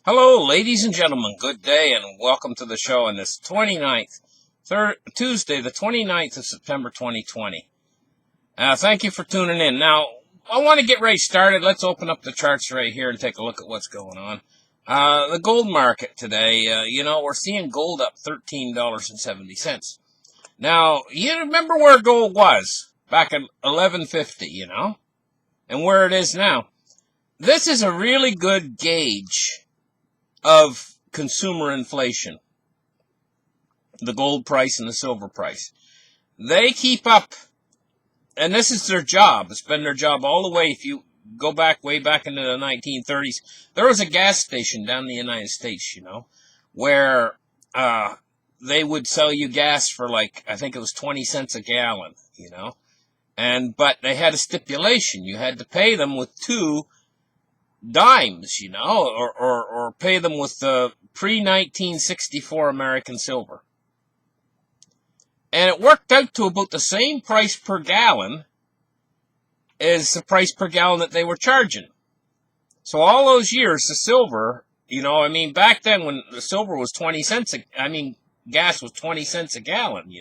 Hello, ladies and gentlemen. Good day, and welcome to the show on this 29th, Tuesday, the 29th of September, 2020. Thank you for tuning in. Now, I want to get right started. Let's open up the charts right here and take a look at what's going on. The gold market today, we're seeing gold up $13.70. Now, you remember where gold was back at $11.50, and where it is now. This is a really good gauge of consumer inflation, the gold price and the silver price. They keep up, and this is their job. It's been their job all the way. If you go back way back into the 1930s, there was a gas station down in the United States, where they would sell you gas for I think it was 20 cents a gallon, but they had a stipulation. You had to pay them with two dimes, or pay them with the pre-1964 American silver. And it worked out to about the same price per gallon as the price per gallon that they were charging. So all those years, the silver, back then when the silver was 20 cents, gas was 20 cents a gallon,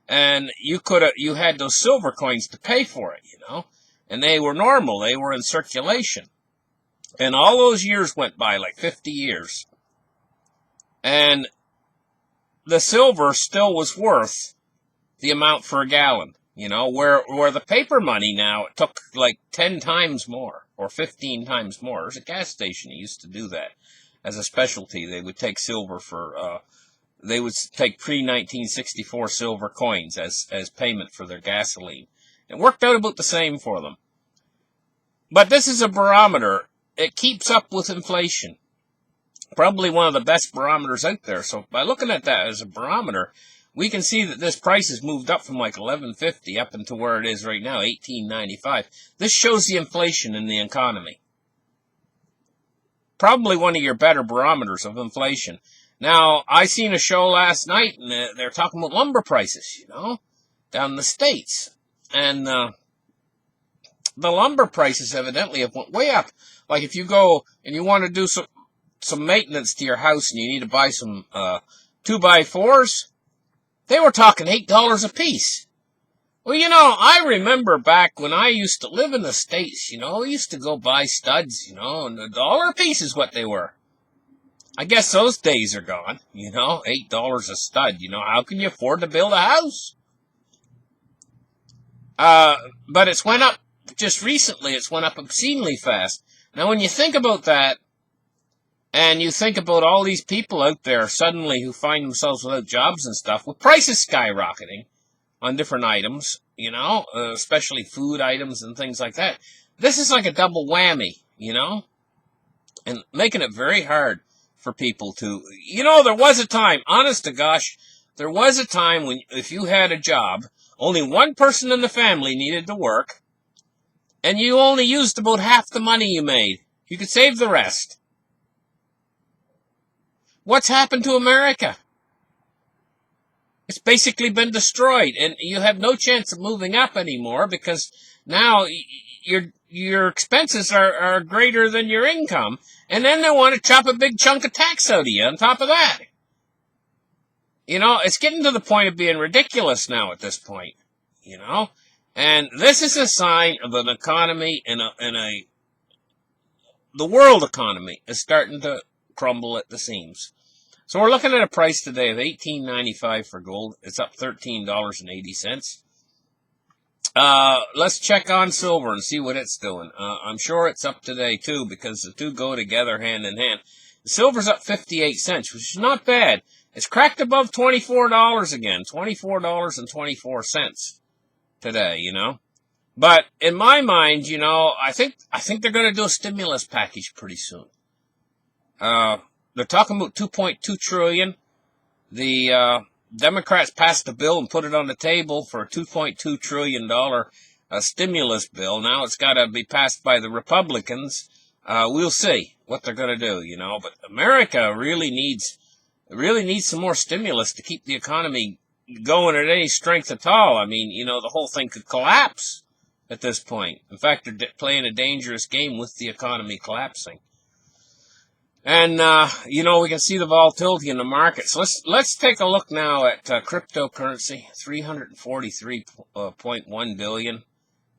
and you had those silver coins to pay for it, and they were normal, they were in circulation. And all those years went by, 50 years. And the silver still was worth the amount for a gallon, where the paper money now, it took 10 times more or 15 times more. There's a gas station that used to do that as a specialty. They would take silver they would take pre-1964 silver coins as payment for their gasoline. It worked out about the same for them. But this is a barometer. It keeps up with inflation. Probably one of the best barometers out there. So by looking at that as a barometer, we can see that this price has moved up from $11.50 up into where it is right now, $18.95. This shows the inflation in the economy. Probably one of your better barometers of inflation. Now, I seen a show last night, and they're talking about lumber prices, down in the States. And the lumber prices evidently have went way up. If you go and you want to do some maintenance to your house and you need to buy some 2x4s, they were talking $8 a piece. Well, I remember back when I used to live in the States, I used to go buy studs, and $1 a piece is what they were. I guess those days are gone, $8 a stud, how can you afford to build a house? But it's went up just recently, it's went up obscenely fast. Now, when you think about that, and you think about all these people out there suddenly who find themselves without jobs and stuff, with prices skyrocketing on different items, especially food items and things like that, this is like a double whammy, and making it very hard for people to, there was a time, honest to gosh, there was a time when if you had a job, only one person in the family needed to work, and you only used about half the money you made. You could save the rest. What's happened to America? It's basically been destroyed, and you have no chance of moving up anymore because now your expenses are greater than your income, and then they want to chop a big chunk of tax out of you on top of that. It's getting to the point of being ridiculous now at this point, And this is a sign of an economy the world economy is starting to crumble at the seams. So we're looking at a price today of $18.95 for gold. It's up $13.80. Let's check on silver and see what it's doing. I'm sure it's up today too because the two go together hand in hand. The silver's up 58 cents, which is not bad. It's cracked above $24 again, $24.24 today, But in my mind, I think they're going to do a stimulus package pretty soon. They're talking about $2.2 trillion. The Democrats passed a bill and put it on the table for a $2.2 trillion stimulus bill. Now it's got to be passed by the Republicans. We'll see what they're going to do, But America really needs some more stimulus to keep the economy going at any strength at all. The whole thing could collapse at this point. In fact, they're playing a dangerous game with the economy collapsing. And, we can see the volatility in the markets. Let's take a look now at cryptocurrency, 343.1 billion.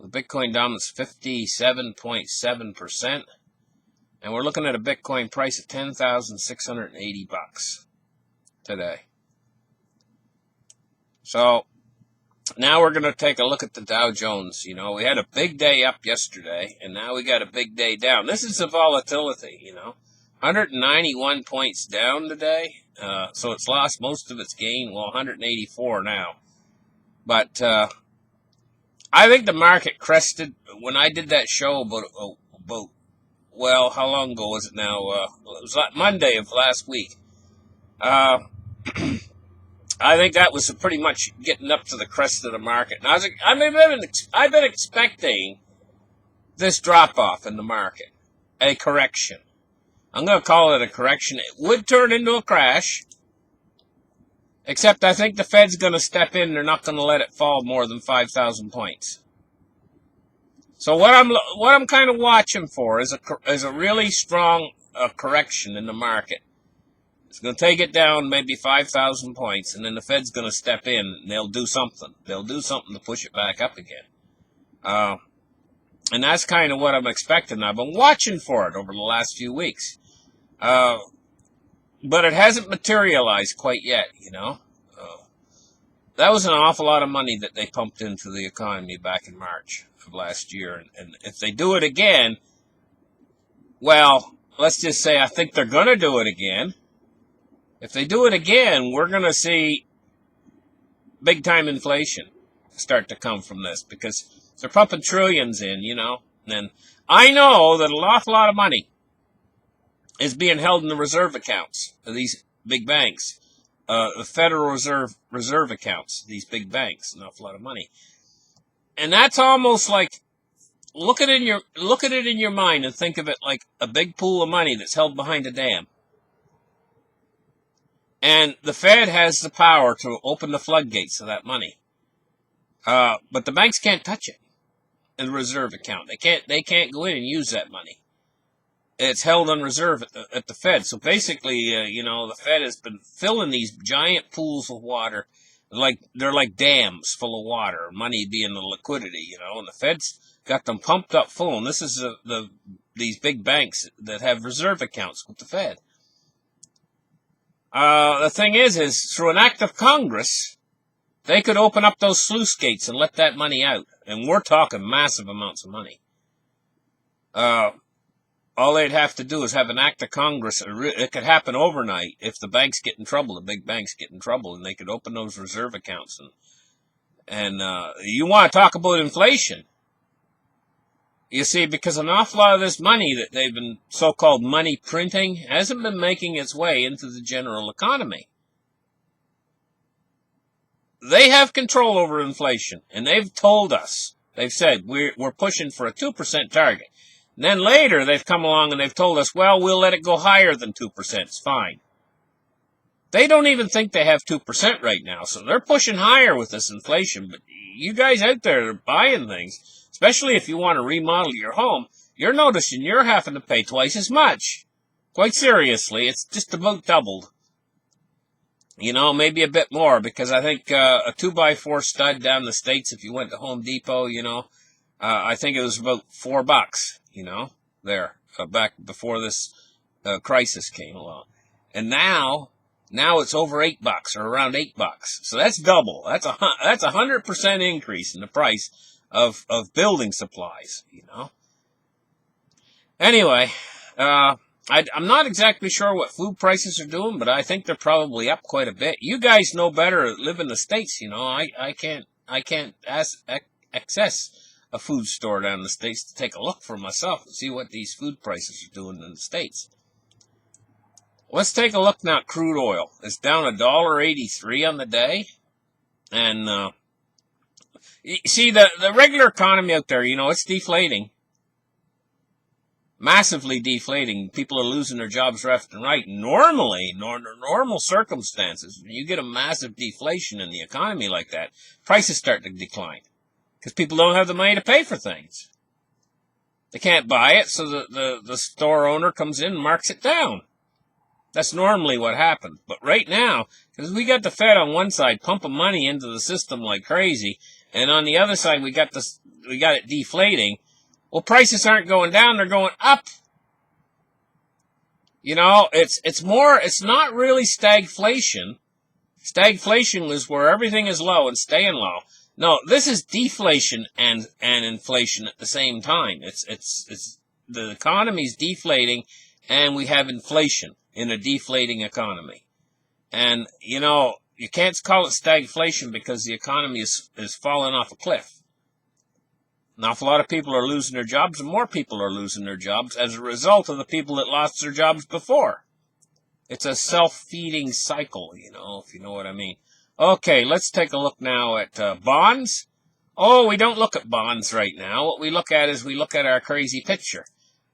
The Bitcoin dominance 57.7%. And we're looking at a Bitcoin price of $10,680 today. So now we're going to take a look at the Dow Jones. We had a big day up yesterday, and now we got a big day down. This is the volatility, 191 points down today. So it's lost most of its gain. Well, 184 now. But I think the market crested when I did that show about how long ago was it now? It was like Monday of last week. I think that was pretty much getting up to the crest of the market. And I've been expecting this drop-off in the market, a correction. I'm going to call it a correction. It would turn into a crash, except I think the Fed's going to step in. They're not going to let it fall more than 5,000 points. So what I'm kind of watching for is a really strong correction in the market. It's going to take it down maybe 5,000 points, and then the Fed's going to step in, and they'll do something. They'll do something to push it back up again. And that's kind of what I'm expecting. I've been watching for it over the last few weeks. But it hasn't materialized quite yet, That was an awful lot of money that they pumped into the economy back in March of last year. And if they do it again, well, let's just say I think they're going to do it again. If they do it again, we're going to see big-time inflation start to come from this because they're pumping trillions in, And I know that an awful lot of money is being held in the reserve accounts of these big banks. The Federal Reserve accounts, these big banks, an awful lot of money. And that's almost like, look at it in your mind and think of it like a big pool of money that's held behind a dam. And the Fed has the power to open the floodgates of that money. But the banks can't touch it in the reserve account. They can't go in and use that money. It's held on reserve at the Fed. So basically, the Fed has been filling these giant pools of water, they're like dams full of water, money being the liquidity, and the Fed's got them pumped up full. And this is these big banks that have reserve accounts with the Fed. The thing is through an act of Congress, they could open up those sluice gates and let that money out. And we're talking massive amounts of money. All they'd have to do is have an act of Congress. It could happen overnight if the banks get in trouble, the big banks get in trouble, and they could open those reserve accounts. And you want to talk about inflation. You see, because an awful lot of this money that they've been so-called money printing hasn't been making its way into the general economy. They have control over inflation, and they've told us, they've said, we're pushing for a 2% target. And then later, they've come along and they've told us, well, we'll let it go higher than 2%. It's fine. They don't even think they have 2% right now, so they're pushing higher with this inflation. But you guys out there are buying things, especially if you want to remodel your home, you're noticing you're having to pay twice as much. Quite seriously, it's just about doubled. Maybe a bit more, because I think a 2x4 stud down in the States, if you went to Home Depot, I think it was about $4, back before this crisis came along. And now it's over $8 or around $8. So that's double. That's 100% increase in the price of building supplies, Anyway, I'm not exactly sure what food prices are doing, but I think they're probably up quite a bit. You guys know better, live in the States, I can't access a food store down in the States to take a look for myself and see what these food prices are doing in the States. Let's take a look now at crude oil. It's down $1.83 on the day. And you see, the regular economy out there, it's deflating. Massively deflating. People are losing their jobs left and right. Normally, under normal circumstances, when you get a massive deflation in the economy like that, prices start to decline. Because people don't have the money to pay for things. They can't buy it, so the store owner comes in and marks it down. That's normally what happens. But right now, because we got the Fed on one side pumping money into the system like crazy, and on the other side we got it deflating. Well, prices aren't going down; they're going up. You know, it's not really stagflation. Stagflation was where everything is low and staying low. No, this is deflation and inflation at the same time. It's the economy's deflating, and we have inflation in a deflating economy. And, you know, you can't call it stagflation because the economy is falling off a cliff. An awful lot of people are losing their jobs, and more people are losing their jobs as a result of the people that lost their jobs before. It's a self-feeding cycle, you know, if you know what I mean. Okay, let's take a look now at bonds. Oh, we don't look at bonds right now. What we look at is we look at our crazy picture.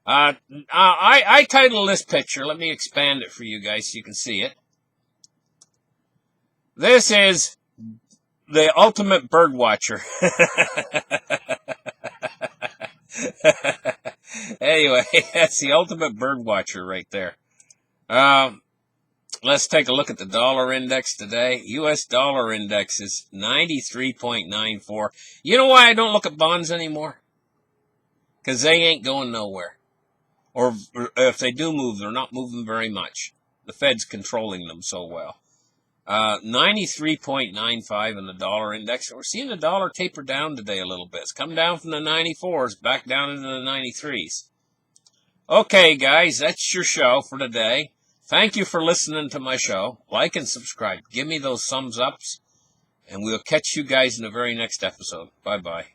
I titled this picture. Let me expand it for you guys so you can see it. This is the ultimate bird watcher. Anyway, that's the ultimate bird watcher right there. Let's take a look at the dollar index today. U.S. dollar index is 93.94. You know why I don't look at bonds anymore? Because they ain't going nowhere. Or if they do move, they're not moving very much. The Fed's controlling them so well. 93.95 in the dollar index. We're seeing the dollar taper down today a little bit. It's come down from the 94s back down into the 93s. Okay, guys, that's your show for today. Thank you for listening to my show. Like and subscribe. Give me those thumbs ups, and we'll catch you guys in the very next episode. Bye-bye.